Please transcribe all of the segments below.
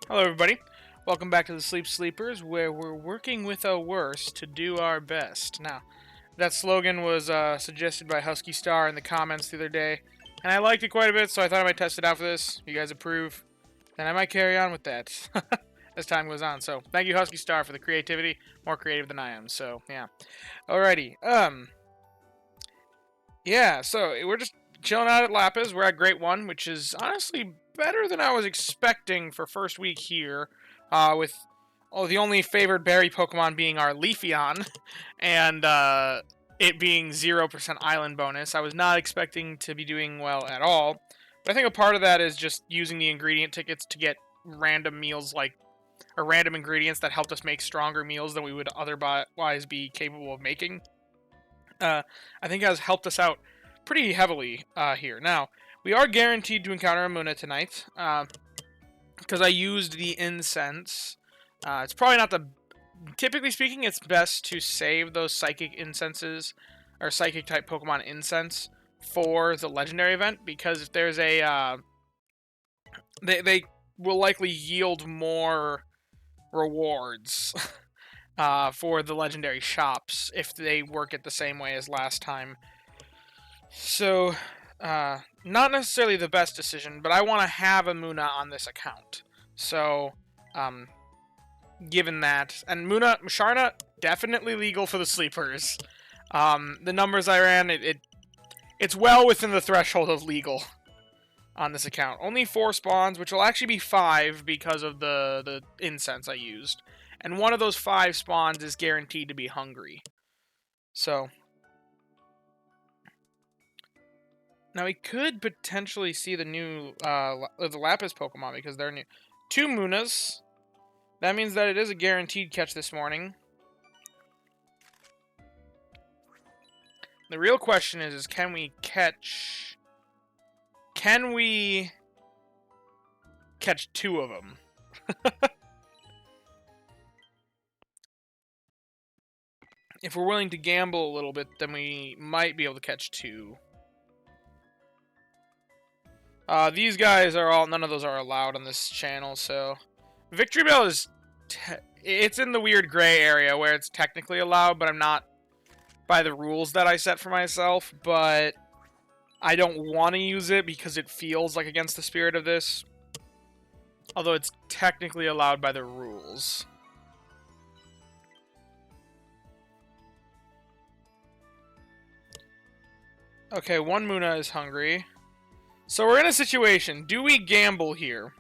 Hello everybody, welcome back to the Sleep Sleepers, where we're working with our worst to do our best. Now, that slogan was suggested by Husky Star in the comments the other day, and I liked it quite a bit, so I thought I might test it out for this. If you guys approve, then I might carry on with that as time goes on. So, thank you Husky Star for the creativity, more creative than I am, so yeah. Alrighty, yeah, so we're just chilling out at Lapis. We're at Great 1, which is honestly better than I was expecting for first week here, with the only favored berry Pokemon being our Leafeon, and it being 0% island bonus. I was not expecting to be doing well at all, but I think a part of that is just using the ingredient tickets to get random meals or random ingredients that helped us make stronger meals than we would otherwise be capable of making. I think has helped us out pretty heavily here. Now, we are guaranteed to encounter a Munna tonight, because I used the incense. It's probably not the... Typically speaking, it's best to save those psychic incenses, or psychic type Pokemon incense, for the legendary event, because if there's a... they will likely yield more rewards for the legendary shops if they work it the same way as last time. So, not necessarily the best decision, but I want to have a Munna on this account. So, given that, and Musharna, definitely legal for the sleepers. The numbers I ran, it's well within the threshold of legal on this account. Only 4 spawns, which will actually be 5 because of the incense I used. And one of those 5 spawns is guaranteed to be hungry. So, now we could potentially see the new the Lapis Pokemon because they're new. 2 Munnas. That means that it is a guaranteed catch this morning. The real question is can we catch 2 of them? If we're willing to gamble a little bit, then we might be able to catch 2. These guys are all... None of those are allowed on this channel, so... Victory Bell is... It's in the weird gray area where it's technically allowed, but I'm not by the rules that I set for myself, but I don't want to use it because it feels like against the spirit of this. Although it's technically allowed by the rules. Okay, 1 Munna is hungry. So we're in a situation. Do we gamble here?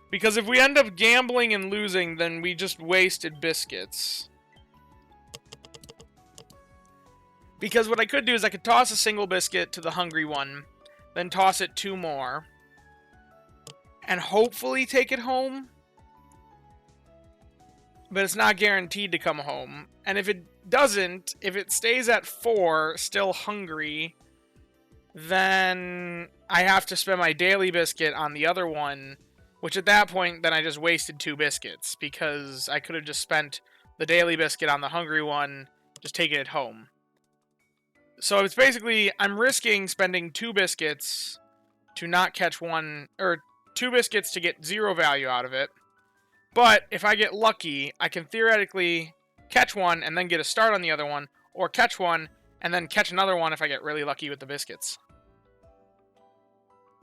Because if we end up gambling and losing, then we just wasted biscuits. Because what I could do is I could toss a single biscuit to the hungry one, then toss it 2 more, and hopefully take it home. But it's not guaranteed to come home. And if it doesn't, if it stays at 4, still hungry, then I have to spend my daily biscuit on the other one, which at that point, then I just wasted 2 biscuits, because I could have just spent the daily biscuit on the hungry one, just taking it home. So it's basically, I'm risking spending 2 biscuits to not catch one, or 2 biscuits to get 0 value out of it. But if I get lucky, I can theoretically catch one and then get a start on the other one, or catch one and then catch another one if I get really lucky with the biscuits.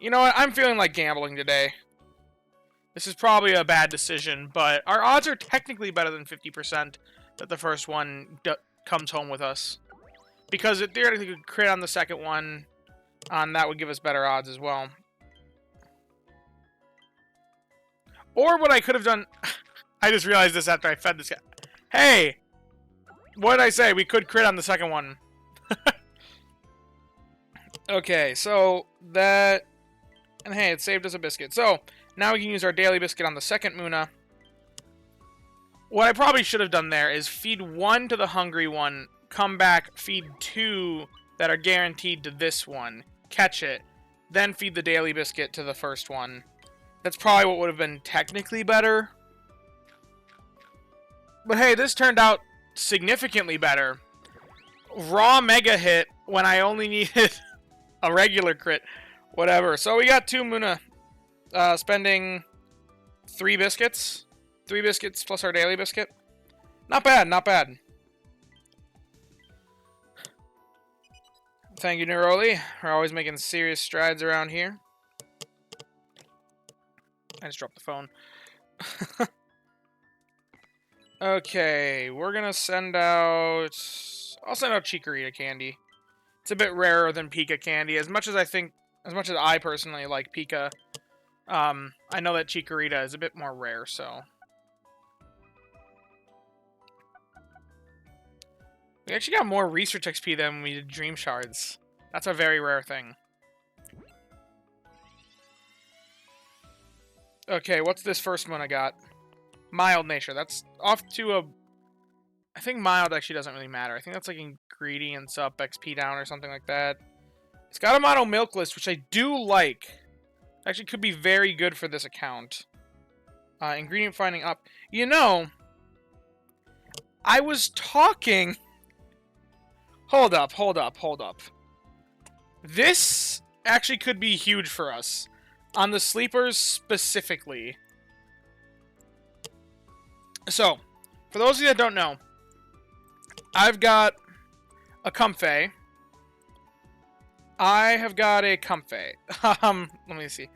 You know what? I'm feeling like gambling today. This is probably a bad decision, but our odds are technically better than 50% that the first one comes home with us. Because it theoretically could crit on the second one, and that would give us better odds as well. Or what I could have done... I just realized this after I fed this guy. Hey! What did I say? We could crit on the second one. Okay, so that... And hey, it saved us a biscuit. So, now we can use our daily biscuit on the second Munna. What I probably should have done there is feed 1 to the hungry one, come back, feed 2 that are guaranteed to this one, catch it, then feed the daily biscuit to the first one. That's probably what would have been technically better. But hey, this turned out significantly better. Raw mega hit when I only needed a regular crit. Whatever. So we got 2 Munna. Spending 3 biscuits. 3 biscuits plus our daily biscuit. Not bad, not bad. Thank you, Neroli. We're always making serious strides around here. I just dropped the phone. Okay, we're gonna send out... I'll send out Chikorita candy. It's a bit rarer than Pika candy. As much as I personally like Pika, I know that Chikorita is a bit more rare, so... We actually got more research XP than when we did Dream Shards. That's a very rare thing. Okay, what's this first one I got? Mild nature. That's off to a... I think mild actually doesn't really matter. I think that's like ingredients up, XP down, or something like that. It's got a mono milk list, which I do like. Actually could be very good for this account. Ingredient finding up. You know, I was talking... Hold up. This actually could be huge for us. On the sleepers specifically. So, for those of you that don't know, I've got a Comfey. I have got a Comfey. Let me see.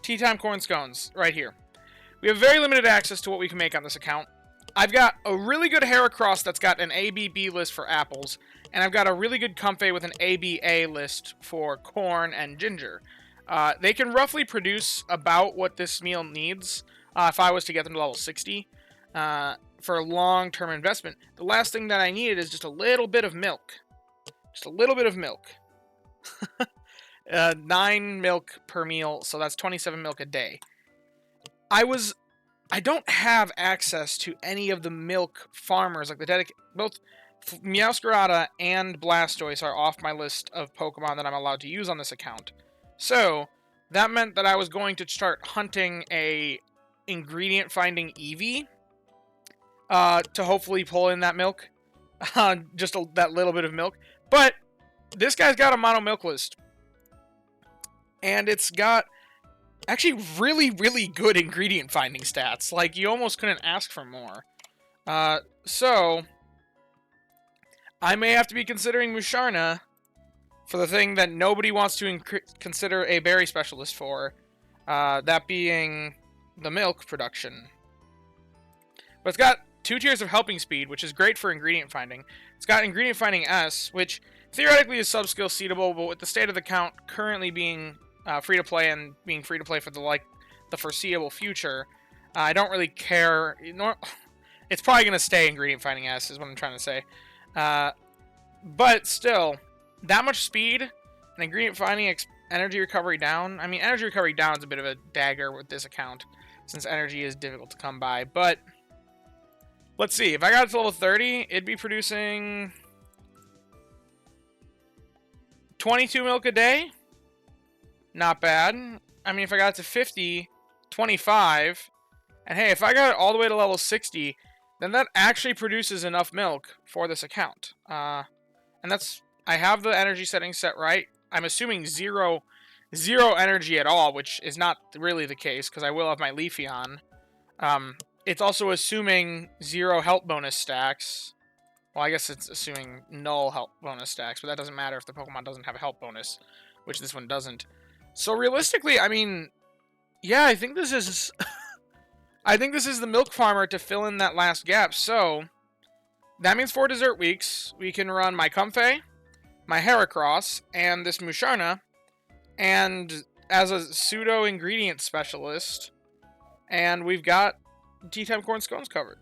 Tea Time Corn Scones, right here. We have very limited access to what we can make on this account. I've got a really good Heracross that's got an ABB list for apples, and I've got a really good Comfey with an ABA list for corn and ginger. They can roughly produce about what this meal needs if I was to get them to level 60 for a long-term investment. The last thing that I needed is just a little bit of milk. Just a little bit of milk. 9 milk per meal, so that's 27 milk a day. I don't have access to any of the milk farmers, like both Meowscarada and Blastoise are off my list of Pokemon that I'm allowed to use on this account. So, that meant that I was going to start hunting a ingredient finding Eevee to hopefully pull in that milk. That little bit of milk. But, this guy's got a mono milk list. And it's got actually really, really good ingredient finding stats. Like, you almost couldn't ask for more. So, I may have to be considering Musharna for the thing that nobody wants to consider a berry specialist for. That being the milk production. But it's got 2 tiers of helping speed, which is great for ingredient finding. It's got ingredient finding S, which theoretically is sub-skill seedable, but with the state of the count currently being free-to-play and being free-to-play for the foreseeable future, I don't really care. It's probably going to stay ingredient finding S, is what I'm trying to say. But still, that much speed and ingredient finding energy recovery down. I mean, energy recovery down is a bit of a dagger with this account, since energy is difficult to come by. But let's see. If I got it to level 30, it'd be producing 22 milk a day. Not bad. I mean, if I got it to 50, 25. And hey, if I got it all the way to level 60, then that actually produces enough milk for this account. And that's... I have the energy settings set right. I'm assuming zero energy at all, which is not really the case, because I will have my Leafy on. It's also assuming 0 health bonus stacks. Well, I guess it's assuming null health bonus stacks, but that doesn't matter if the Pokemon doesn't have a health bonus, which this one doesn't. So realistically, I mean, yeah, I think this is... I think this is the milk farmer to fill in that last gap. So, that means 4 dessert weeks. We can run my Comfey, my Heracross, and this Musharna, and as a pseudo-ingredient specialist, and we've got Tea Time Corn Scones covered.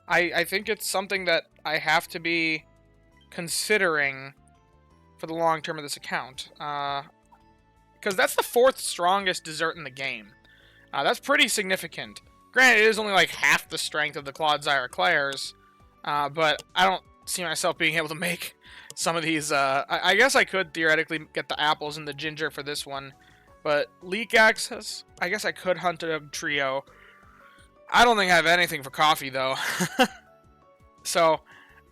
I think it's something that I have to be considering for the long term of this account. Because that's the 4th strongest dessert in the game. That's pretty significant. Granted, it is only like half the strength of the Clodsire Eclairs, but I don't see myself being able to make some of these. I guess I could theoretically get the apples and the ginger for this one, but leak access, I guess I could hunt a trio. I don't think I have anything for coffee, though. So,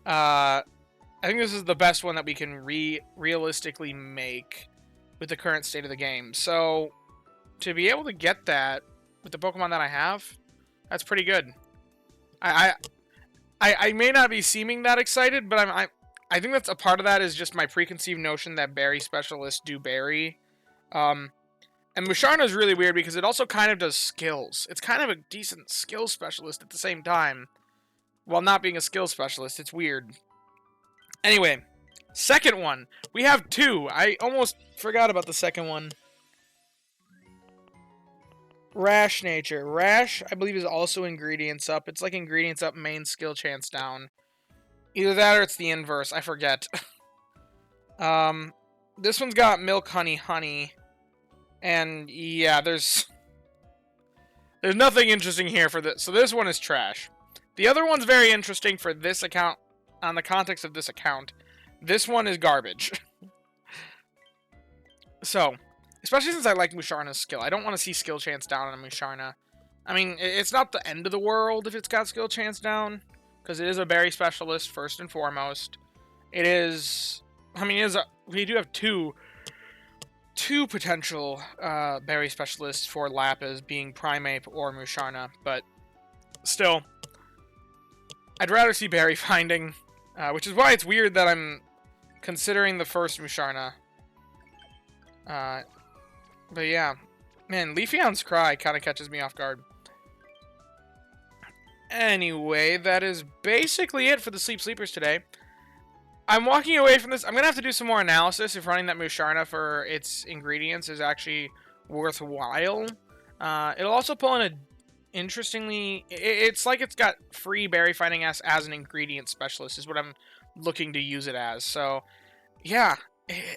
I think this is the best one that we can realistically make with the current state of the game. So, to be able to get that, with the Pokemon that I have, that's pretty good. I may not be seeming that excited, but I think that's a part of that is just my preconceived notion that berry specialists do berry. And Musharna is really weird because it also kind of does skills. It's kind of a decent skill specialist at the same time, while not being a skill specialist. It's weird. Anyway, second one. We have two. I almost forgot about the second one. Rash nature. Rash, I believe, is also ingredients up. It's like ingredients up, main skill chance down. Either that or it's the inverse. I forget. This one's got milk, honey, honey. And yeah, there's nothing interesting here for this. So this one is trash. The other one's very interesting for this account, on the context of this account. This one is garbage. So, especially since I like Musharna's skill. I don't want to see skill chance down on a Musharna. I mean, it's not the end of the world if it's got skill chance down, because it is a berry specialist first and foremost. It is, I mean, we do have two potential berry specialists for Lapis, being Primeape or Musharna, but still, I'd rather see berry finding, which is why it's weird that I'm considering the first Musharna. But yeah, man, Leafeon's Cry kind of catches me off guard. Anyway, that is basically it for the Sleepers today. I'm walking away from this. I'm going to have to do some more analysis if running that Musharna for its ingredients is actually worthwhile. It'll also pull in a, interestingly, it's like it's got free berry finding as an ingredient specialist is what I'm looking to use it as. So, yeah,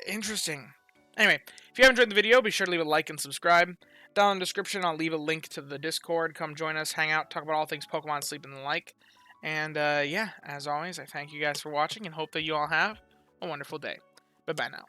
interesting. Anyway, if you have enjoyed the video, be sure to leave a like and subscribe. Down in the description, I'll leave a link to the Discord. Come join us, hang out, talk about all things Pokemon, sleep, and the like. And, yeah, as always, I thank you guys for watching and hope that you all have a wonderful day. Bye-bye now.